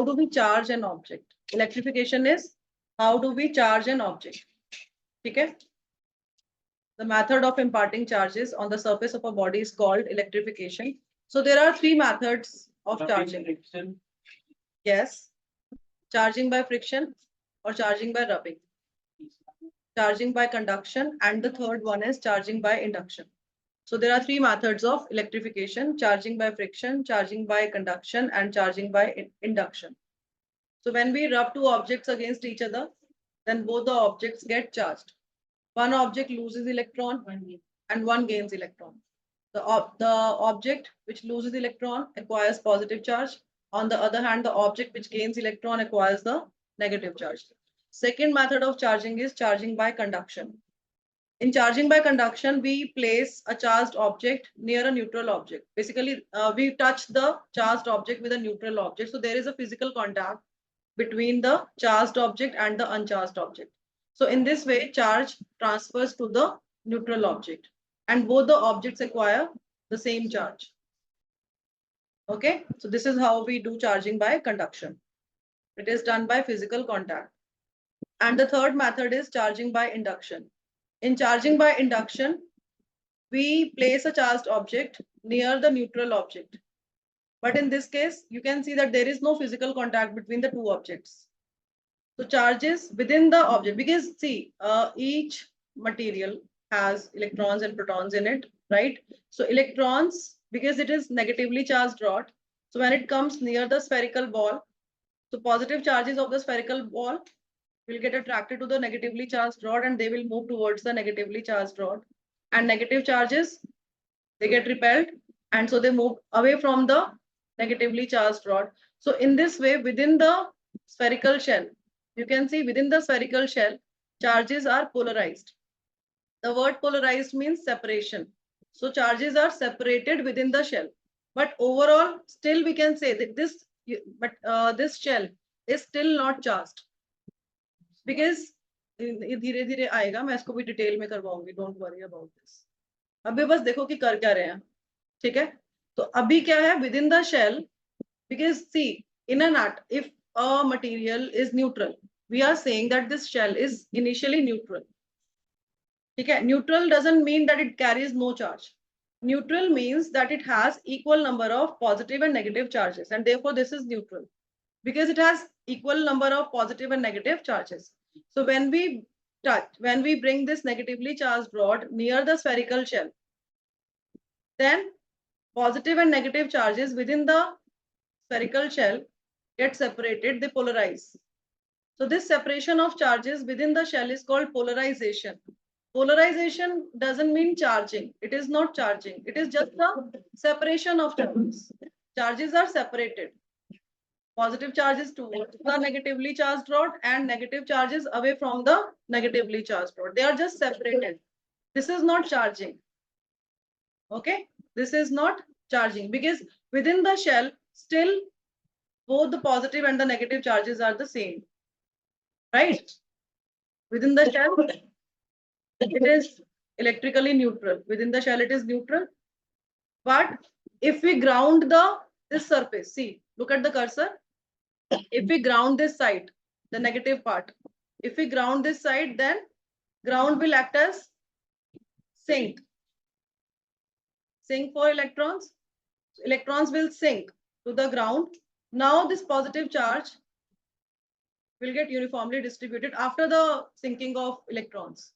do we charge an object? Electrification is how do we charge an object? Okay. The method of imparting charges on the surface of a body is called electrification. So there are three methods of charging. Friction. Yes. Charging by friction or charging by rubbing. Charging by conduction, and the third one is charging by induction. So there are three methods of electrification: charging by friction, charging by conduction, and charging by induction. So when we rub two objects against each other, then both the objects get charged. One object loses electron and one gains electron. The object which loses electron acquires positive charge. On the other hand, the object which gains electron acquires the negative charge. Second method of charging is charging by conduction. In charging by conduction, we place a charged object near a neutral object. Basically, we touch the charged object with a neutral object. So there is a physical contact between the charged object and the uncharged object. So in this way, charge transfers to the neutral object, and both the objects acquire the same charge. Okay, so this is how we do charging by conduction. It is done by physical contact. And the third method is charging by induction. In charging by induction, we place a charged object near the neutral object. But in this case, you can see that there is no physical contact between the two objects. So charges within the object, because see, each material has electrons and protons in it, right? So electrons, because it is negatively charged rod, so when it comes near the spherical ball, so positive charges of the spherical ball will get attracted to the negatively charged rod and they will move towards the negatively charged rod. And negative charges, they get repelled, and so they move away from the negatively charged rod. So in this way, within the spherical shell, you can see within the spherical shell, charges are polarized. The word polarized means separation. So charges are separated within the shell. But overall, still we can say that this shell is still not charged. Because धीरे धीरे आएगा, मैं इसको भी detail में करवाऊंगी, don't worry about this. अभी बस देखो कि कर क्या रहे हैं. ठीक है, तो अभी क्या है within the shell, because see, in a nut, if a material is neutral, we are saying that this shell is initially neutral. Okay, neutral doesn't mean that it carries no charge. Neutral means that it has equal number of positive and negative charges, and therefore this is neutral because it has equal number of positive and negative charges. So when we bring this negatively charged rod near the spherical shell, then positive and negative charges within the spherical shell get separated, they polarize. So this separation of charges within the shell is called polarization. Polarization doesn't mean charging. It is not charging. It is just the separation of charges. Charges are separated. Positive charges towards the negatively charged rod and negative charges away from the negatively charged rod. They are just separated. This is not charging. Okay, this is not charging because within the shell, still both the positive and the negative charges are the same, right? Within the shell, it is electrically neutral. Within the shell, it is neutral. But if we ground this surface, see, look at the cursor. If we ground this side, the negative part, if we ground this side, then ground will act as sink. Sink for electrons. So electrons will sink to the ground. Now this positive charge will get uniformly distributed after the sinking of electrons.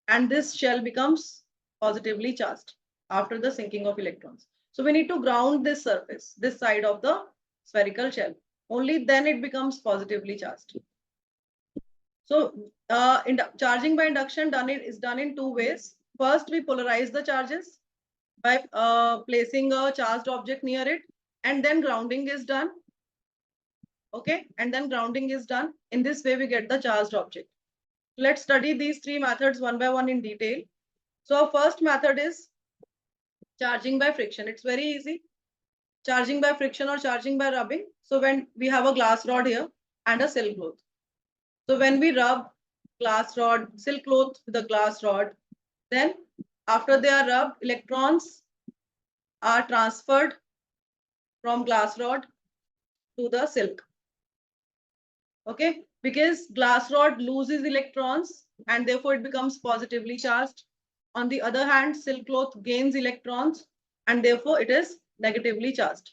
And this shell becomes positively charged after the sinking of electrons. So we need to ground this surface, this side of the spherical shell. Only then it becomes positively charged. So charging by induction is done in two ways. First, we polarize the charges by placing a charged object near it, and then grounding is done. Okay, and then grounding is done. In this way, we get the charged object. Let's study these three methods one by one in detail. So our first method is charging by friction. It's very easy. Charging by friction or charging by rubbing. So when we have a glass rod here and a silk cloth. So when we rub glass rod, silk cloth with a glass rod, then after they are rubbed, electrons are transferred from glass rod to the silk. Okay, because glass rod loses electrons and therefore it becomes positively charged. On the other hand, silk cloth gains electrons and therefore it is negatively charged,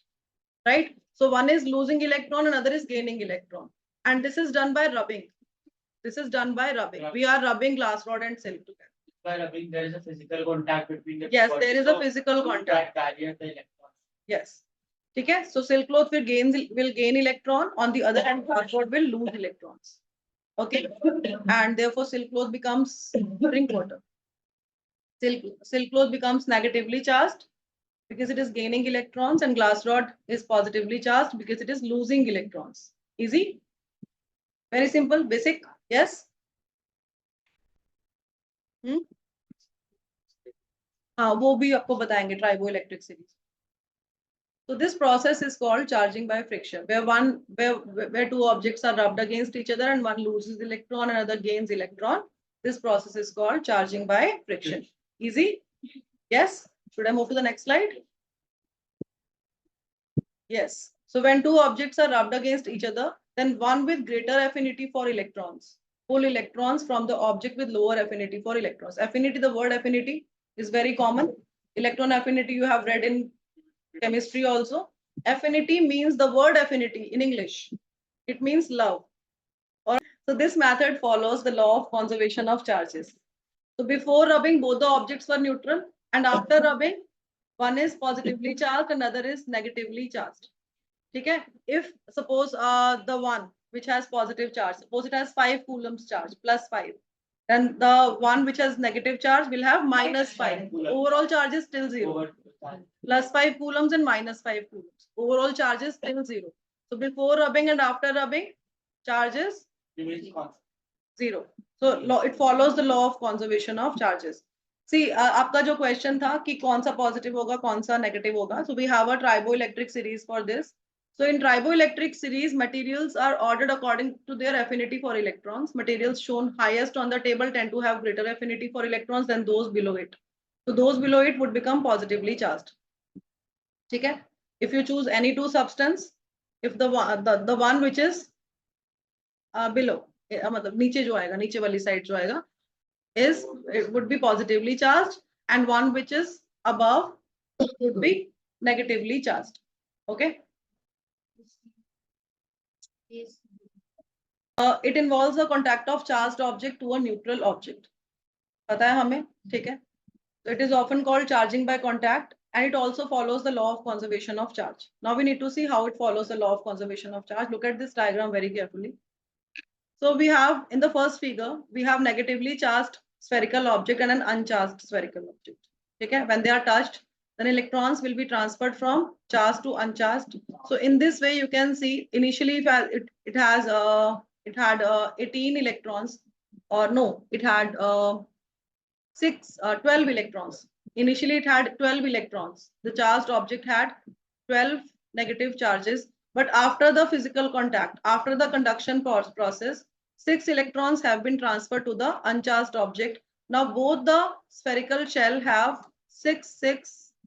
right? So one is losing electron, another is gaining electron. And this is done by rubbing. This is done by rubbing. We are rubbing glass rod and silk together. By rubbing, there is a physical contact between the Yes, there is a physical contact. Barrier the electrons. Yes. Okay. So silk cloth will gain electron. On the other hand, glass rod will lose electrons. Okay. And therefore silk cloth becomes drink water. Silk cloth becomes negatively charged because it is gaining electrons, and glass rod is positively charged because it is losing electrons. Easy? Very simple, basic. Yes? हाँ वो भी आपको बताएंगे tribo electric series. So this process is called charging by friction, where two objects are rubbed against each other and one loses electron and another gains electron. This process is called charging by friction. Easy? Yes? Should I move to the next slide? Yes. So when two objects are rubbed against each other, then one with greater affinity for electrons pull electrons from the object with lower affinity for electrons. Affinity, the word affinity is very common. Electron affinity you have read in chemistry also. Affinity means the word affinity in English. It means love. So this method follows the law of conservation of charges. So before rubbing, both the objects were neutral, and after rubbing, one is positively charged, another is negatively charged. Okay? If suppose the one which has positive charge, suppose it has 5 coulombs charge, plus 5. Then the one which has negative charge will have minus 5. Overall charge is still 0. Plus 5 coulombs and minus 5 coulombs. Overall charge is still 0. So before rubbing and after rubbing, charge is 0. So it follows the law of conservation of charges. See, आपका जो question था कि कौन सा positive होगा, कौन सा negative होगा. So we have a triboelectric series for this. So in triboelectric series, materials are ordered according to their affinity for electrons. Materials shown highest on the table tend to have greater affinity for electrons than those below it. So those below it would become positively charged. Okay? If you choose any two substance, if the one which is below, मतलब नीचे जो आएगा, नीचे वाली side जो आएगा, is it would be positively charged, and one which is above would be negatively charged. Okay? It involves the contact of charged object to a neutral object. पता है हमें, ठीक है? So it is often called charging by contact, and it also follows the law of conservation of charge. Now we need to see how it follows the law of conservation of charge. Look at this diagram very carefully. So we have in the first figure, we have negatively charged spherical object and an uncharged spherical object. Okay? When they are touched, then electrons will be transferred from charged to uncharged. So in this way, you can see initially it had 18 electrons, or no, it had 12 electrons. Initially, it had 12 electrons. The charged object had 12 negative charges. But after the physical contact, after the conduction process, 6 electrons have been transferred to the uncharged object. Now both the spherical shell have 6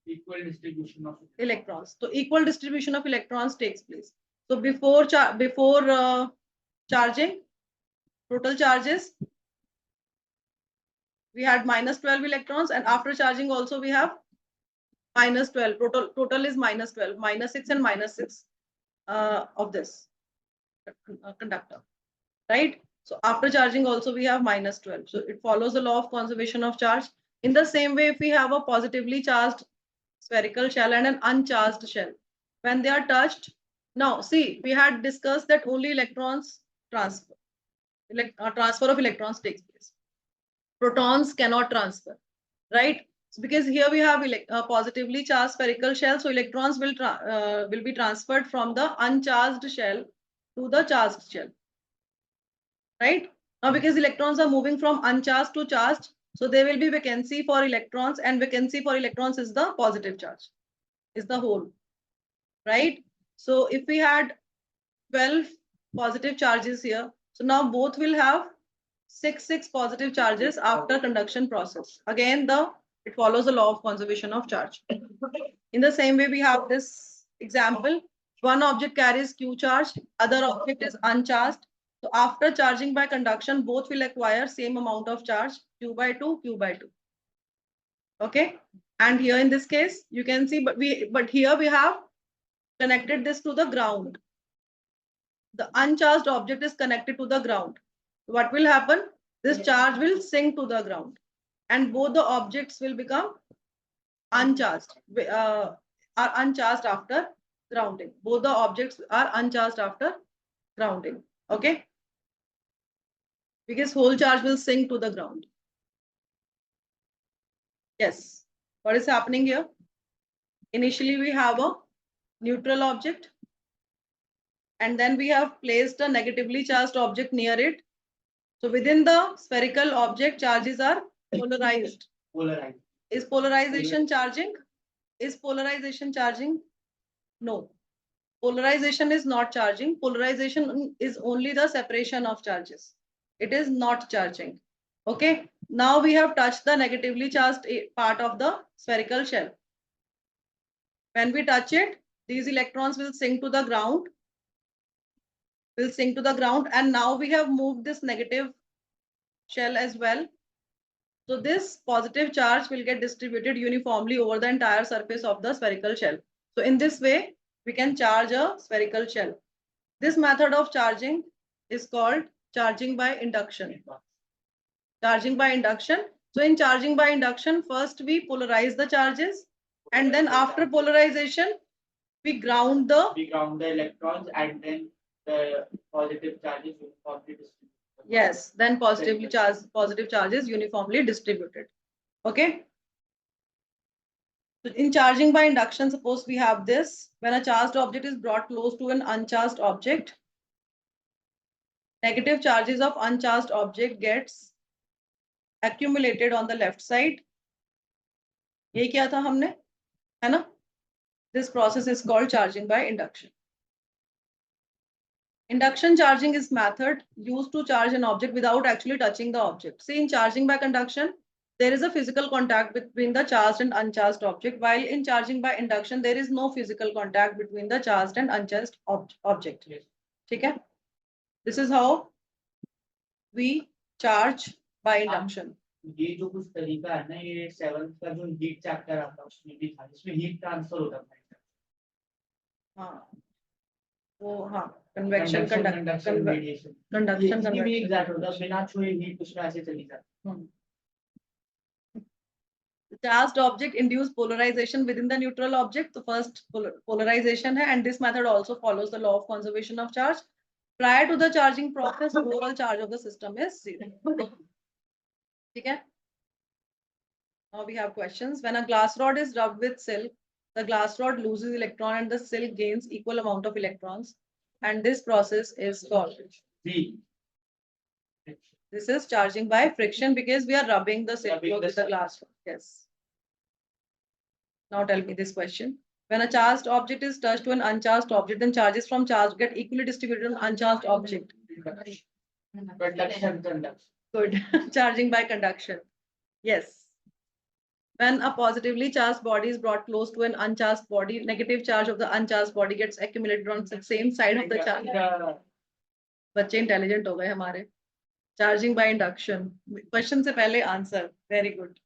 equal distribution of electrons. So equal distribution of electrons takes place. So before charging, total charges, we had minus 12 electrons, and after charging also we have minus 12. Total is minus 12, minus 6 and minus 6 of this conductor, right? So after charging also we have minus 12. So it follows the law of conservation of charge. In the same way, if we have a positively charged spherical shell and an uncharged shell, when they are touched, now see, we had discussed that only electrons transfer of electrons takes place. Protons cannot transfer, right? So because here we have a positively charged spherical shell, so electrons will be transferred from the uncharged shell to the charged shell, right? Now because electrons are moving from uncharged to charged, so there will be vacancy for electrons, and vacancy for electrons is the positive charge, is the hole, right? So if we had 12 positive charges here, so now both will have 6 positive charges after conduction process. Again, it follows the law of conservation of charge. In the same way, we have this example. One object carries Q charge, other object is uncharged. So after charging by conduction, both will acquire same amount of charge, Q by 2, Q by 2. Okay. And here in this case, you can see, but here we have connected this to the ground. The uncharged object is connected to the ground. What will happen? This charge will sink to the ground, and both the objects will become uncharged, are uncharged after grounding. Both the objects are uncharged after grounding. Okay. Because whole charge will sink to the ground. Yes. What is happening here? Initially, we have a neutral object, and then we have placed a negatively charged object near it. So within the spherical object, charges are polarized. Polarized. Is polarization charging? Is polarization charging? No. Polarization is not charging. Polarization is only the separation of charges. It is not charging. Okay. Now we have touched the negatively charged part of the spherical shell. When we touch it, these electrons will sink to the ground. And now we have moved this negative shell as well. So this positive charge will get distributed uniformly over the entire surface of the spherical shell. So in this way, we can charge a spherical shell. This method of charging is called charging by induction. Charging by induction. So in charging by induction, first we polarize the charges, and then after polarization, we ground the electrons, and then the positive charges uniformly distributed. Yes, then positive charge is uniformly distributed. Okay. So in charging by induction, suppose we have this. When a charged object is brought close to an uncharged object, negative charges of uncharged object gets accumulated on the left side. ये क्या था हमने, है ना? This process is called charging by induction. Induction charging is method used to charge an object without actually touching the object. See, in charging by conduction, there is a physical contact between the charged and uncharged object, while in charging by induction, there is no physical contact between the charged and uncharged object. Okay? This is how we charge by induction. ये जो कुछ तरीका है ना, ये 7th का जो heat chapter आता है उसमें भी था, इसमें हीट ट्रांसफर होता है. हाँ, वो हाँ, conduction. ये भी एग्जैक्ट होता है, बिना छुए हीट उसमें ऐसे चली जाती है. The charged object induce polarization within the neutral object. The first polarization hai, and this method also follows the law of conservation of charge. Prior to the charging process, the overall charge of the system is 0. Okay. Now we have questions. When a glass rod is rubbed with silk, the glass rod loses electron and the silk gains equal amount of electrons. And this process is called. This is charging by friction because we are rubbing the silk with the glass rod. Yes. Now tell me this question. When a charged object is touched to an uncharged object, then charges from charge get equally distributed on uncharged object. Conduction. Good. Charging by conduction. Yes. When a positively charged body is brought close to an uncharged body, negative charge of the uncharged body gets accumulated on the same side of the charge. बच्चे intelligent हो गए हमारे. Charging by induction. Question से पहले answer. Very good.